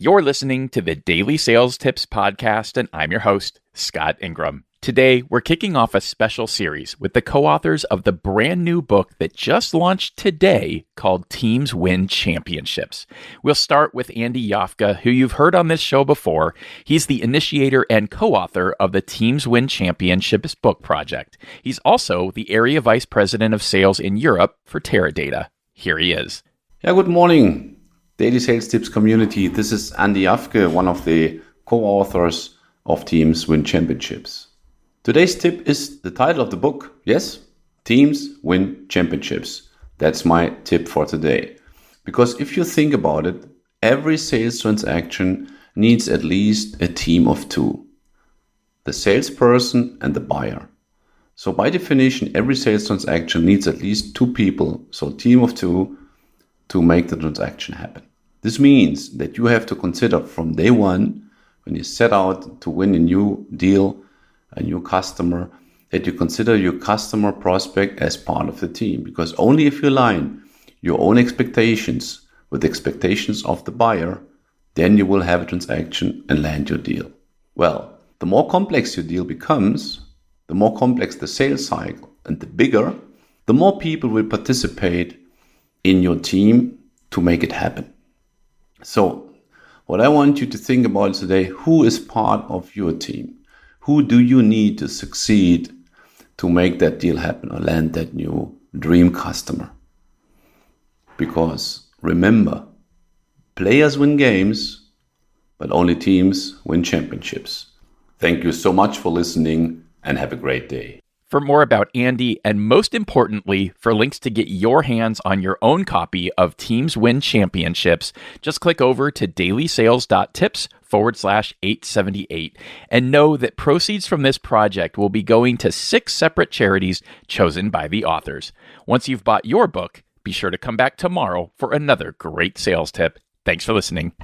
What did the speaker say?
You're listening to the Daily Sales Tips podcast, and I'm your host, Scott Ingram. Today, we're kicking off a special series with the co-authors of the brand new book that just launched today called Teams Win Championships. We'll start with Andy Jaffke, who you've heard on this show before. He's the initiator and co-author of the Teams Win Championships book project. He's also the Area Vice President of Sales in Europe for Teradata. Here he is. Yeah, good morning, Daily Sales Tips community. This is Andy Jaffke, one of the co-authors of Teams Win Championships. Today's tip is the title of the book. Yes, Teams Win Championships. That's my tip for today. Because if you think about it, every sales transaction needs at least a team of two. The salesperson and the buyer. So by definition, every sales transaction needs at least two people, so a team of two, to make the transaction happen. This means that you have to consider from day one, when you set out to win a new deal, a new customer, that you consider your customer prospect as part of the team. Because only if you align your own expectations with the expectations of the buyer, then you will have a transaction and land your deal. Well, the more complex your deal becomes, the more complex the sales cycle, and the more people will participate in your team to make it happen. So, what I want you to think about today, who is part of your team? Who do you need to succeed to make that deal happen or land that new dream customer? Because remember, players win games, but only teams win championships. Thank you so much for listening and have a great day. For more about Andy, and most importantly, for links to get your hands on your own copy of Teams Win Championships, just click over to DailySales.Tips/878 and know that proceeds from this project will be going to 6 separate charities chosen by the authors. Once you've bought your book, be sure to come back tomorrow for another great sales tip. Thanks for listening.